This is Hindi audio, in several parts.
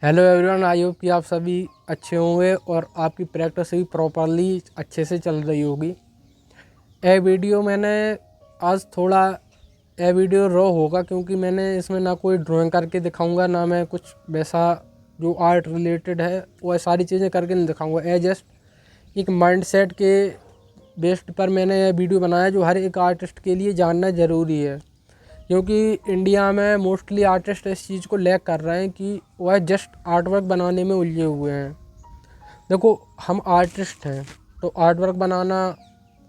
हेलो एवरीवन, आई होप कि आप सभी अच्छे होंगे और आपकी प्रैक्टिस भी प्रॉपरली अच्छे से चल रही होगी। यह वीडियो मैंने आज थोड़ा यह वीडियो रॉ होगा क्योंकि मैंने इसमें ना कोई ड्राइंग करके दिखाऊंगा, ना मैं कुछ वैसा जो आर्ट रिलेटेड है वह सारी चीज़ें करके नहीं दिखाऊंगा। यह जस्ट एक माइंडसेट के बेस्ड पर मैंने यह वीडियो बनाया जो हर एक आर्टिस्ट के लिए जानना ज़रूरी है, क्योंकि इंडिया में मोस्टली आर्टिस्ट इस चीज़ को लैक कर रहे हैं कि वह जस्ट आर्ट वर्क बनाने में उलझे हुए हैं। देखो, हम आर्टिस्ट हैं तो आर्ट वर्क बनाना,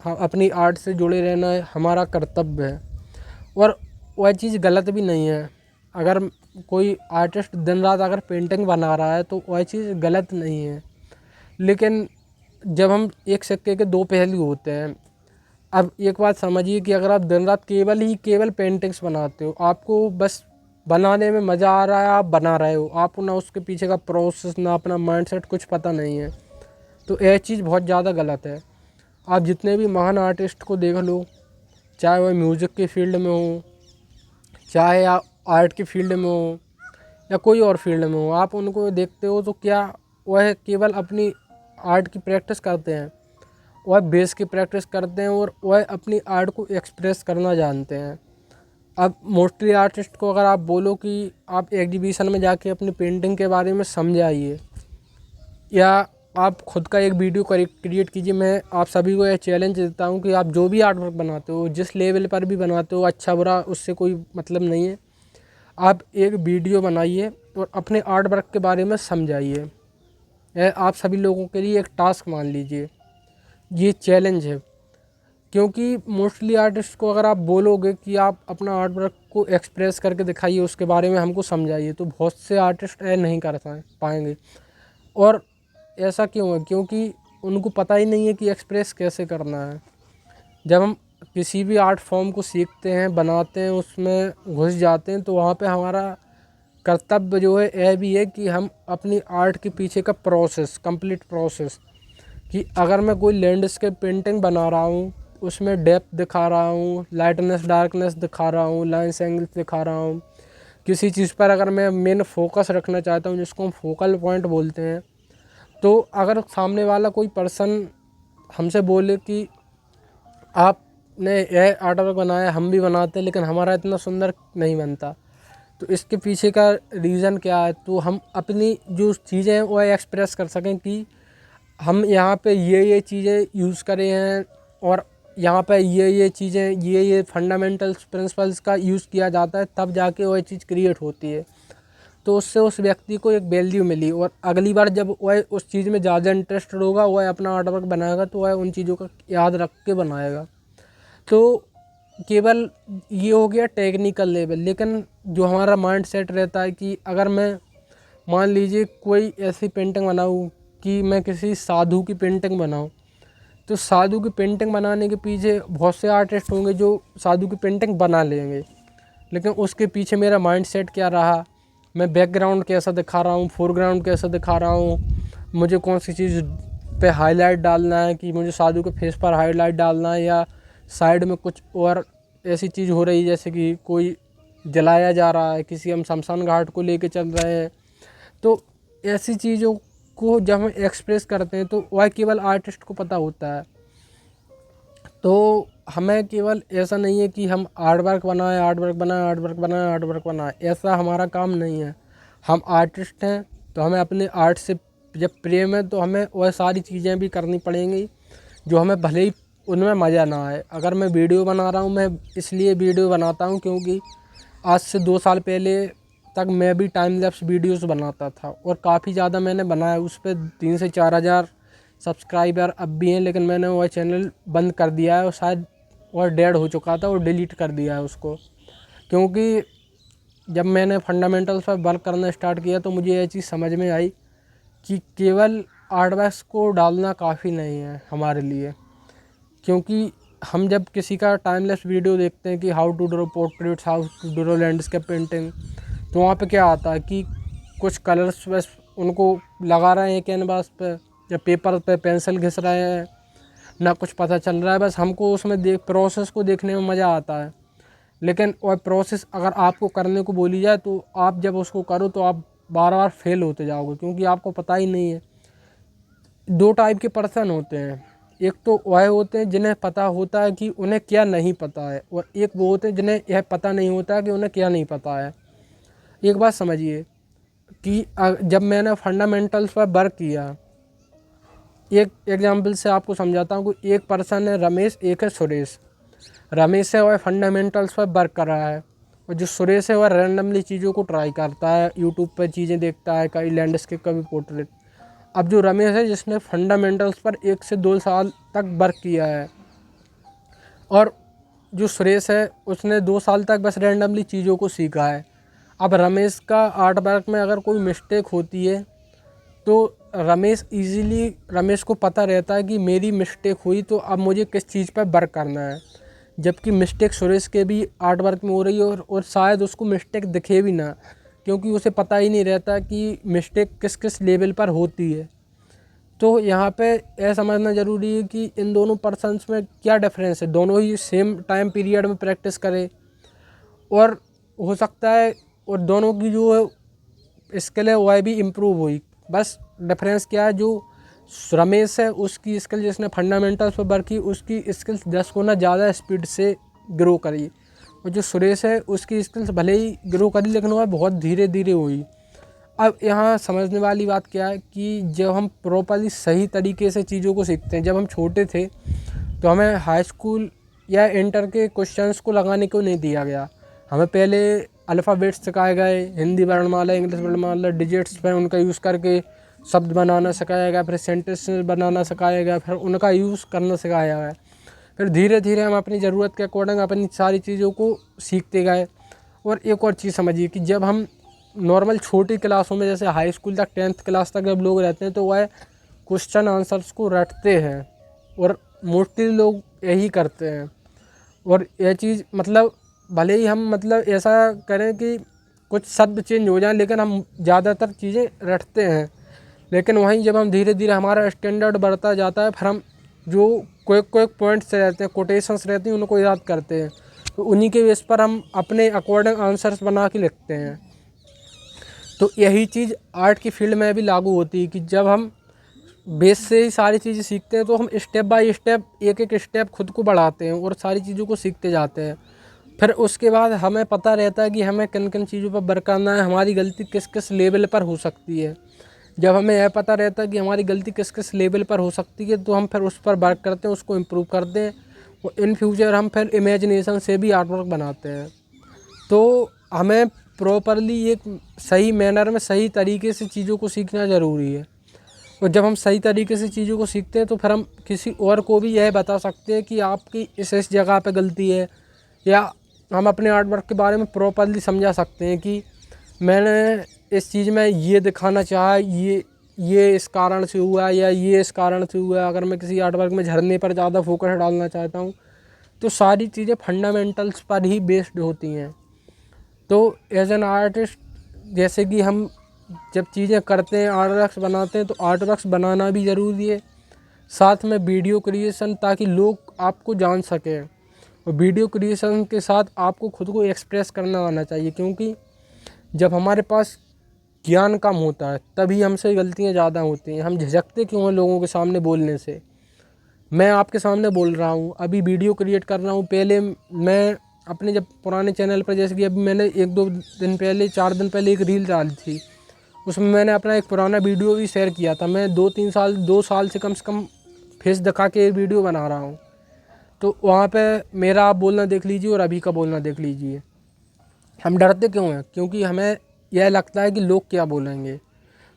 हम अपनी आर्ट से जुड़े रहना है हमारा कर्तव्य है, और वह चीज़ गलत भी नहीं है। अगर कोई आर्टिस्ट दिन रात अगर पेंटिंग बना रहा है तो वह चीज़ गलत नहीं है, लेकिन जब हम एक सिक्के के दो पहलू होते हैं। अब एक बात समझिए कि अगर आप दिन रात केवल पेंटिंग्स बनाते हो, आपको बस बनाने में मज़ा आ रहा है, आप बना रहे हो, आपको ना उसके पीछे का प्रोसेस ना अपना माइंडसेट कुछ पता नहीं है, तो यह चीज़ बहुत ज़्यादा गलत है। आप जितने भी महान आर्टिस्ट को देख लो, चाहे वह म्यूज़िक के फील्ड में हो, चाहे आप आर्ट की फील्ड में हो या कोई और फील्ड में हो, आप उनको देखते हो तो क्या वह केवल अपनी आर्ट की प्रैक्टिस करते हैं, वह बेस की प्रैक्टिस करते हैं और वह अपनी आर्ट को एक्सप्रेस करना जानते हैं। अब मोस्टली आर्टिस्ट को अगर आप बोलो कि आप एग्जीबिशन में जाके अपनी पेंटिंग के बारे में समझाइए या आप खुद का एक वीडियो क्रिएट कीजिए, मैं आप सभी को यह चैलेंज देता हूँ कि आप जो भी आर्ट वर्क बनाते हो, जिस लेवल पर भी बनाते हो, अच्छा बुरा उससे कोई मतलब नहीं है, आप एक वीडियो बनाइए और अपने आर्ट वर्क के बारे में समझाइए। यह आप सभी लोगों के लिए एक टास्क मान लीजिए, ये चैलेंज है। क्योंकि मोस्टली आर्टिस्ट को अगर आप बोलोगे कि आप अपना आर्ट वर्क को एक्सप्रेस करके दिखाइए, उसके बारे में हमको समझाइए, तो बहुत से आर्टिस्ट नहीं कर पाएंगे। और ऐसा क्यों है? क्योंकि उनको पता ही नहीं है कि एक्सप्रेस कैसे करना है। जब हम किसी भी आर्ट फॉर्म को सीखते हैं, बनाते हैं, उसमें घुस जाते हैं, तो वहाँ पे हमारा कर्तव्य जो है यह भी है कि हम अपनी आर्ट के पीछे का प्रोसेस, कंप्लीट प्रोसेस, कि अगर मैं कोई लैंडस्केप पेंटिंग बना रहा हूँ, उसमें डेप्थ दिखा रहा हूँ, लाइटनेस डार्कनेस दिखा रहा हूँ, लाइन्स एंगल्स दिखा रहा हूँ, किसी चीज़ पर अगर मैं मेन फोकस रखना चाहता हूँ जिसको हम फोकल पॉइंट बोलते हैं, तो अगर सामने वाला कोई पर्सन हमसे बोले कि आपने यह आर्ट वर्क बनाया, हम भी बनाते हैं लेकिन हमारा इतना सुंदर नहीं बनता, तो इसके पीछे का रीज़न क्या है? तो हम अपनी जो चीज़ें हैं वो एक्सप्रेस कर सकें कि हम यहाँ पे ये चीज़ें यूज़ करे हैं और यहाँ पे ये चीज़ें, ये फंडामेंटल्स प्रिंसिपल्स का यूज़ किया जाता है, तब जाके वह चीज़ क्रिएट होती है। तो उससे उस व्यक्ति को एक वैल्यू मिली, और अगली बार जब वह उस चीज़ में ज़्यादा इंटरेस्टेड होगा, वह अपना आर्ट वर्क बनाएगा तो वह उन चीज़ों का याद रख के बनाएगा। तो केवल ये हो गया टेक्निकल लेवल, लेकिन जो हमारा माइंड सेट रहता है कि अगर मैं मान लीजिए कोई ऐसी पेंटिंग बनाऊँ कि मैं किसी साधु की पेंटिंग बनाऊँ, तो साधु की पेंटिंग बनाने के पीछे बहुत से आर्टिस्ट होंगे जो साधु की पेंटिंग बना लेंगे, लेकिन उसके पीछे मेरा माइंड सेट क्या रहा, मैं बैकग्राउंड कैसा दिखा रहा हूँ, फोरग्राउंड कैसा दिखा रहा हूँ, मुझे कौन सी चीज़ पे हाईलाइट डालना है, कि मुझे साधु के फेस पर हाईलाइट डालना है या साइड में कुछ और ऐसी चीज़ हो रही है जैसे कि कोई जलाया जा रहा है, किसी हम शमशान घाट को लेके चल रहे हैं। तो ऐसी चीज़ों को जब हम एक्सप्रेस करते हैं तो वह केवल आर्टिस्ट को पता होता है। तो हमें केवल ऐसा नहीं है कि हम आर्ट वर्क बनाएं, आर्ट वर्क बनाएं, आर्ट वर्क बनाएं, आर्ट वर्क बनाएं, ऐसा हमारा काम नहीं है। हम आर्टिस्ट हैं तो हमें अपने आर्ट से जब प्रेम है तो हमें वह सारी चीज़ें भी करनी पड़ेंगी जो हमें भले ही उनमें मज़ा ना आए। अगर मैं वीडियो बना रहा हूँ, मैं इसलिए वीडियो बनाता हूँ क्योंकि आज से 2 साल पहले तक मैं भी टाइम लैप्स वीडियोस बनाता था और काफ़ी ज़्यादा मैंने बनाया, उस पर 3 से 4 हज़ार सब्सक्राइबर अब भी हैं, लेकिन मैंने वह चैनल बंद कर दिया है और शायद वह डेड हो चुका था और डिलीट कर दिया है उसको। क्योंकि जब मैंने फंडामेंटल्स पर वर्क करना स्टार्ट किया तो मुझे यह चीज़ समझ में आई कि केवल आर्ट वर्क्स को डालना काफ़ी नहीं है हमारे लिए। क्योंकि हम जब किसी का टाइमलेस वीडियो देखते हैं कि how to draw portraits, how to draw landscape painting, तो वहाँ पे क्या आता है कि कुछ कलर्स बस उनको लगा रहे हैं कैनवास पे या पेपर पे, पेंसिल घिस रहे हैं, ना कुछ पता चल रहा है, बस हमको उसमें प्रोसेस को देखने में मज़ा आता है। लेकिन वह प्रोसेस अगर आपको करने को बोली जाए तो आप जब उसको करो तो आप बार बार फेल होते जाओगे, क्योंकि आपको पता ही नहीं है। दो टाइप के पर्सन होते हैं, एक तो वह होते हैं जिन्हें पता होता है कि उन्हें क्या नहीं पता है, और एक वो होते हैं जिन्हें यह पता नहीं होता कि उन्हें क्या नहीं पता है। एक बात समझिए कि जब मैंने फंडामेंटल्स पर वर्क किया, एक एग्जाम्पल से आपको समझाता हूँ कि एक पर्सन है रमेश, एक है सुरेश। रमेश है वह फंडामेंटल्स पर वर्क कर रहा है, और जो सुरेश है वह रैंडमली चीज़ों को ट्राई करता है, यूट्यूब पर चीज़ें देखता है, कभी लैंडस्केप कभी पोर्ट्रेट। अब जो रमेश है जिसने फंडामेंटल्स पर 1 से 2 साल तक वर्क किया है, और जो सुरेश है उसने 2 साल तक बस रैंडमली चीज़ों को सीखा है। अब रमेश का आर्ट वर्क में अगर कोई मिस्टेक होती है तो रमेश को पता रहता है कि मेरी मिस्टेक हुई तो अब मुझे किस चीज़ पर वर्क करना है, जबकि मिस्टेक सुरेश के भी आर्ट वर्क में हो रही है, और शायद उसको मिस्टेक दिखे भी ना, क्योंकि उसे पता ही नहीं रहता कि मिस्टेक किस किस लेवल पर होती है। तो यहाँ पे यह समझना ज़रूरी है कि इन दोनों पर्सन्स में क्या डिफरेंस है। दोनों ही सेम टाइम पीरियड में प्रैक्टिस करें और हो सकता है और दोनों की जो स्किल है वह भी इम्प्रूव हुई। बस डिफरेंस क्या है, जो रमेश है उसकी स्किल जिसने फंडामेंटल्स पर वर्क की उसकी स्किल्स 10 गुना ज़्यादा स्पीड से ग्रो करी, और जो सुरेश है उसकी स्किल्स भले ही ग्रो करी लेकिन वह बहुत धीरे धीरे हुई। अब यहाँ समझने वाली बात क्या है कि जब हम प्रॉपर्ली सही तरीके से चीज़ों को सीखते हैं, जब हम छोटे थे तो हमें हाई स्कूल या इंटर के क्वेश्चंस को लगाने को नहीं दिया गया। हमें पहले अल्फ़ाबेट्स सिखाए गए, हिंदी वर्णमाला, इंग्लिश वर्णमाला, डिजिट्स पर उनका यूज़ करके शब्द बनाना सिखाया गया, फिर सेंटेंस बनाना सिखाया गया, फिर उनका यूज़ करना सिखाया गया। फिर धीरे धीरे हम अपनी ज़रूरत के अकॉर्डिंग अपनी सारी चीज़ों को सीखते गए। और एक और चीज़ समझिए कि जब हम नॉर्मल छोटी क्लासों में जैसे हाई स्कूल तक 10th क्लास तक जब लोग रहते हैं तो वह क्वेश्चन आंसर्स को रटते हैं, और मोस्टली लोग यही करते हैं। और यह चीज़ मतलब भले ही हम मतलब ऐसा करें कि कुछ शब्द चेंज हो जाए लेकिन हम ज़्यादातर चीज़ें रटते हैं। लेकिन वहीं जब हम धीरे धीरे हमारा स्टैंडर्ड बढ़ता जाता है, फिर हम जो कोई पॉइंट्स रहते हैं, कोटेशंस रहती हैं, उनको याद करते हैं, तो उन्हीं के बेस पर हम अपने अकॉर्डिंग आंसर्स बना के लिखते हैं। तो यही चीज़ आर्ट की फील्ड में भी लागू होती है कि जब हम बेस से ही सारी चीज़ें सीखते हैं तो हम स्टेप बाय स्टेप एक एक स्टेप खुद को बढ़ाते हैं और सारी चीज़ों को सीखते जाते हैं। फिर उसके बाद हमें पता रहता है कि हमें किन किन चीज़ों पर वर्क करना है, हमारी गलती किस किस लेवल पर हो सकती है। जब हमें यह पता रहता है कि हमारी गलती किस किस लेवल पर हो सकती है तो हम फिर उस पर वर्क करते हैं, उसको इम्प्रूव करते हैं, और इन फ्यूचर हम फिर इमेजिनेशन से भी आर्ट वर्क बनाते हैं। तो हमें प्रॉपरली एक सही मैनर में सही तरीके से चीज़ों को सीखना ज़रूरी है। और जब हम सही तरीके से चीज़ों को सीखते हैं तो फिर हम किसी और को भी यह बता सकते हैं कि आपकी इस जगह पे गलती है, या हम अपने आर्ट वर्क के बारे में प्रॉपरली समझा सकते हैं कि मैंने इस चीज़ में ये दिखाना चाहा, ये इस कारण से हुआ या ये इस कारण से हुआ। अगर मैं किसी आर्ट वर्क में झरने पर ज़्यादा फोकस डालना चाहता हूँ तो सारी चीज़ें फंडामेंटल्स पर ही बेस्ड होती हैं। तो एज एन आर्टिस्ट जैसे कि हम जब चीज़ें करते हैं, आर्ट वर्क्स बनाते हैं, तो आर्ट वर्क्स बनाना भी ज़रूरी है, साथ में वीडियो क्रिएशन, ताकि लोग आपको जान सकें। और वीडियो क्रिएशन के साथ आपको खुद को एक्सप्रेस करना आना चाहिए, क्योंकि जब हमारे पास ज्ञान कम होता है तभी हमसे गलतियाँ ज़्यादा होती हैं। हम झिझकते क्यों हैं लोगों के सामने बोलने से। मैं आपके सामने बोल रहा हूँ, अभी वीडियो क्रिएट कर रहा हूँ। पहले मैं अपने जब पुराने चैनल पर, जैसे कि अभी मैंने 1-2 दिन पहले, 4 दिन पहले एक रील डाली थी, उसमें मैंने अपना एक पुराना वीडियो भी शेयर किया था। मैं 2 साल से कम फेस दिखा के वीडियो बना रहा हूँ। तो वहाँ पे मेरा आप बोलना देख लीजिए और अभी का बोलना देख लीजिए। हम डरते क्यों हैं? क्योंकि हमें यह लगता है कि लोग क्या बोलेंगे,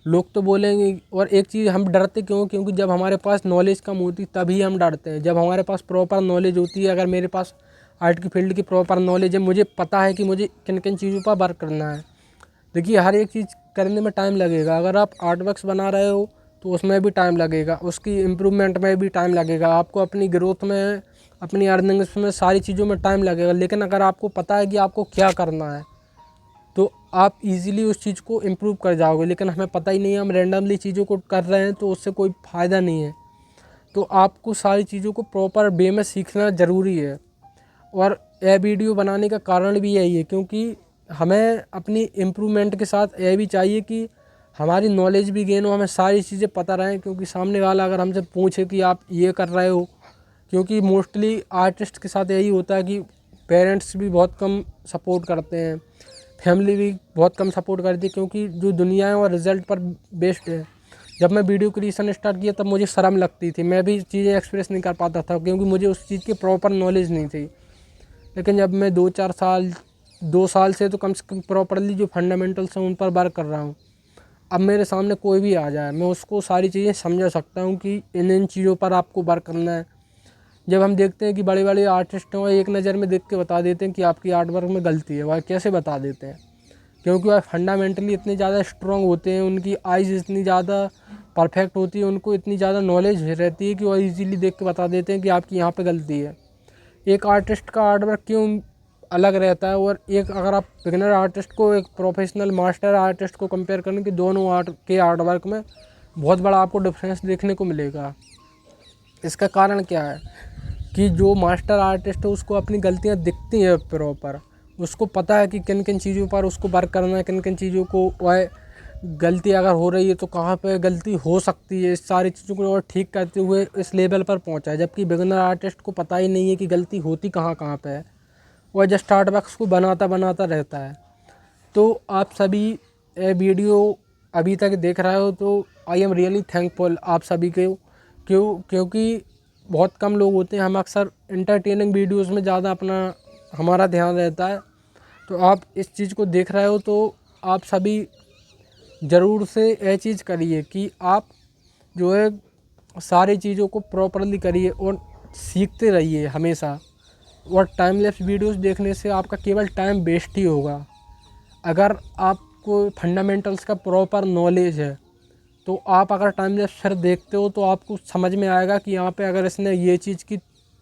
लोग तो बोलेंगे। और एक चीज़, हम डरते क्यों? क्योंकि जब हमारे पास नॉलेज कम होती तभी हम डरते हैं। जब हमारे पास प्रॉपर नॉलेज होती है, अगर मेरे पास आर्ट की फील्ड की प्रॉपर नॉलेज है, मुझे पता है कि मुझे किन किन चीज़ों पर वर्क करना है। देखिए, हर एक चीज़ करने में टाइम लगेगा। अगर आप आर्ट वर्क्स बना रहे हो तो उसमें भी टाइम लगेगा, उसकी इम्प्रूवमेंट में भी टाइम लगेगा, आपको अपनी ग्रोथ में, अपनी अर्निंग्स में, सारी चीज़ों में टाइम लगेगा। लेकिन अगर आपको पता है कि आपको क्या करना है तो आप इजीली उस चीज़ को इम्प्रूव कर जाओगे। लेकिन हमें पता ही नहीं है, हम रैंडमली चीज़ों को कर रहे हैं, तो उससे कोई फ़ायदा नहीं है। तो आपको सारी चीज़ों को प्रॉपर वे में सीखना ज़रूरी है। और यह वीडियो बनाने का कारण भी यही है, क्योंकि हमें अपनी इम्प्रूवमेंट के साथ यह भी चाहिए कि हमारी नॉलेज भी गेन हो, हमें सारी चीज़ें पता रहें, क्योंकि सामने वाला अगर हमसे पूछे कि आप ये कर रहे हो, क्योंकि मोस्टली आर्टिस्ट के साथ यही होता है कि पेरेंट्स भी बहुत कम सपोर्ट करते हैं, फैमिली भी बहुत कम सपोर्ट करती है, क्योंकि जो दुनिया है वो रिज़ल्ट पर बेस्ड है। जब मैं वीडियो क्रिएशन स्टार्ट किया तब मुझे शर्म लगती थी, मैं भी चीज़ें एक्सप्रेस नहीं कर पाता था क्योंकि मुझे उस चीज़ की प्रॉपर नॉलेज नहीं थी। लेकिन जब मैं 2 साल से तो कम से कम प्रॉपरली जो फंडामेंटल्स हैं उन पर वर्क कर रहा हूँ, अब मेरे सामने कोई भी आ जाए मैं उसको सारी चीज़ें समझा सकता हूँ कि इन चीज़ों पर आपको वर्क करना है। जब हम देखते हैं कि बड़े बड़े आर्टिस्ट हैं, वो एक नज़र में देख के बता देते हैं कि आपकी आर्ट वर्क में गलती है, वह कैसे बता देते हैं? क्योंकि वह फंडामेंटली इतने ज़्यादा स्ट्रॉन्ग होते हैं, उनकी आइज़ इतनी ज़्यादा परफेक्ट होती है, उनको इतनी ज़्यादा नॉलेज रहती है कि वह ईज़िली देख के बता देते हैं कि आपकी यहाँ पे गलती है। एक आर्टिस्ट का आर्ट वर्क क्यों अलग रहता है, और एक अगर आप बिगिनर आर्टिस्ट को एक प्रोफेशनल मास्टर आर्टिस्ट को कंपेयर करें कि दोनों आर्ट वर्क में बहुत बड़ा आपको डिफरेंस देखने को मिलेगा। इसका कारण क्या है कि जो मास्टर आर्टिस्ट है उसको अपनी गलतियाँ दिखती हैं प्रॉपर, उसको पता है कि किन किन चीज़ों पर उसको वर्क करना है, किन किन चीज़ों को वह गलती अगर हो रही है तो कहाँ पे गलती हो सकती है, इस सारी चीज़ों को और ठीक करते हुए इस लेवल पर पहुंचा है। जबकि बिगिनर आर्टिस्ट को पता ही नहीं है कि गलती होती कहाँ कहाँ पे है, वह जस्ट आर्ट वर्क्स को बनाता बनाता रहता है। तो आप सभी ये वीडियो अभी तक देख रहे हो तो आई एम रियली थैंकफुल आप सभी के, क्योंकि बहुत कम लोग होते हैं, हम अक्सर इंटरटेनिंग वीडियोस में ज़्यादा हमारा ध्यान रहता है। तो आप इस चीज़ को देख रहे हो तो आप सभी ज़रूर से यह चीज़ करिए कि आप जो है सारी चीज़ों को प्रॉपरली करिए और सीखते रहिए हमेशा। और टाइम लैप्स वीडियोस देखने से आपका केवल टाइम वेस्ट ही होगा। अगर आपको फंडामेंटल्स का प्रॉपर नॉलेज है तो आप अगर टाइम लैप्स फिर देखते हो तो आपको समझ में आएगा कि यहाँ पे अगर इसने ये चीज़ की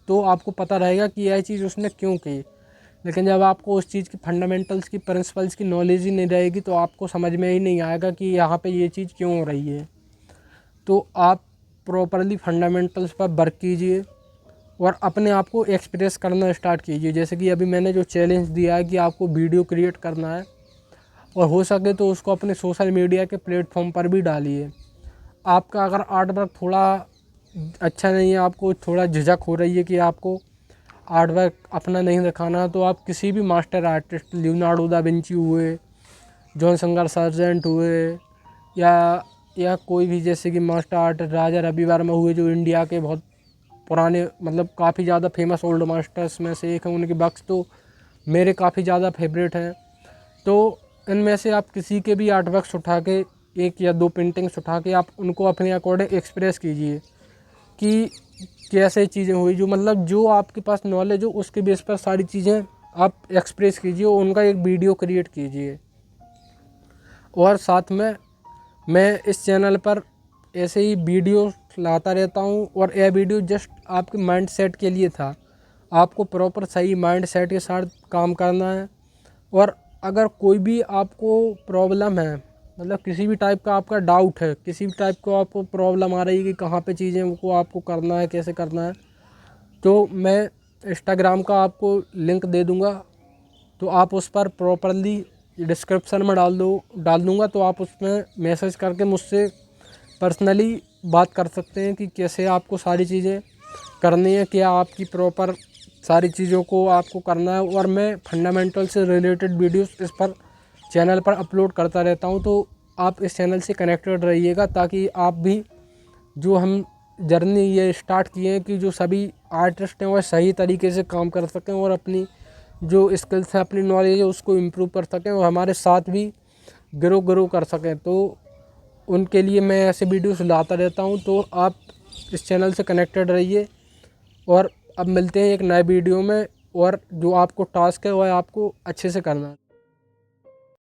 तो आपको पता रहेगा कि यह चीज़ उसने क्यों की। लेकिन जब आपको उस चीज़ की फंडामेंटल्स की प्रिंसिपल्स की नॉलेज ही नहीं रहेगी तो आपको समझ में ही नहीं आएगा कि यहाँ पे ये चीज़ क्यों हो रही है। तो आप प्रॉपरली फंडामेंटल्स पर वर्क कीजिए और अपने आप को एक्सप्रेस करना स्टार्ट कीजिए। जैसे कि अभी मैंने जो चैलेंज दिया है कि आपको वीडियो क्रिएट करना है और हो सके तो उसको अपने सोशल मीडिया के प्लेटफॉर्म पर भी डालिए। आपका अगर आर्ट वर्क थोड़ा अच्छा नहीं है, आपको थोड़ा झिझक हो रही है कि आपको आर्ट वर्क अपना नहीं दिखाना, तो आप किसी भी master artist Leonardo da Vinci हुए, जॉन संगर सार्जेंट हुए, या कोई भी जैसे कि मास्टर आर्टिस्ट राजा रवि वर्मा हुए, जो इंडिया के बहुत पुराने मतलब काफ़ी ज़्यादा फेमस ओल्ड मास्टर्स में से एक हैं, उनके वर्क्स तो मेरे काफ़ी ज़्यादा फेवरेट हैं। तो इनमें से आप किसी के भी आर्ट वर्क्स उठा के 1 या 2 पेंटिंग्स उठा के आप उनको अपने अकॉर्डिंग एक्सप्रेस कीजिए कि कैसे चीज़ें हुई, जो मतलब जो आपके पास नॉलेज हो उसके बेस पर सारी चीज़ें आप एक्सप्रेस कीजिए, उनका एक वीडियो क्रिएट कीजिए। और साथ में मैं इस चैनल पर ऐसे ही वीडियो लाता रहता हूँ और यह वीडियो जस्ट आपके माइंड सेट के लिए था। आपको प्रॉपर सही माइंड सेट के साथ काम करना है। और अगर कोई भी आपको प्रॉब्लम है, मतलब किसी भी टाइप का आपका डाउट है, किसी भी टाइप को आपको प्रॉब्लम आ रही है कि कहाँ पे चीज़ें को आपको करना है, कैसे करना है, तो मैं इंस्टाग्राम का आपको लिंक दे दूँगा। तो आप उस पर प्रॉपरली डिस्क्रिप्शन में डाल दूँगा, तो आप उसमें मैसेज करके मुझसे पर्सनली बात कर सकते हैं कि कैसे आपको सारी चीज़ें करनी है, क्या आपकी प्रॉपर सारी चीज़ों को आपको करना है। और मैं फंडामेंटल से रिलेटेड वीडियोस इस पर चैनल पर अपलोड करता रहता हूं, तो आप इस चैनल से कनेक्टेड रहिएगा ताकि आप भी जो हम जर्नी ये स्टार्ट किए हैं कि जो सभी आर्टिस्ट हैं वह सही तरीके से काम कर सकें और अपनी जो स्किल्स है, अपनी नॉलेज है उसको इम्प्रूव कर सकें और हमारे साथ भी ग्रो कर सकें। तो उनके लिए मैं ऐसे वीडियोस लाता रहता हूं, तो आप इस चैनल से कनेक्टेड रहिए। और अब मिलते हैं एक नए वीडियो में, और जो आपको टास्क है वह आपको अच्छे से करना है।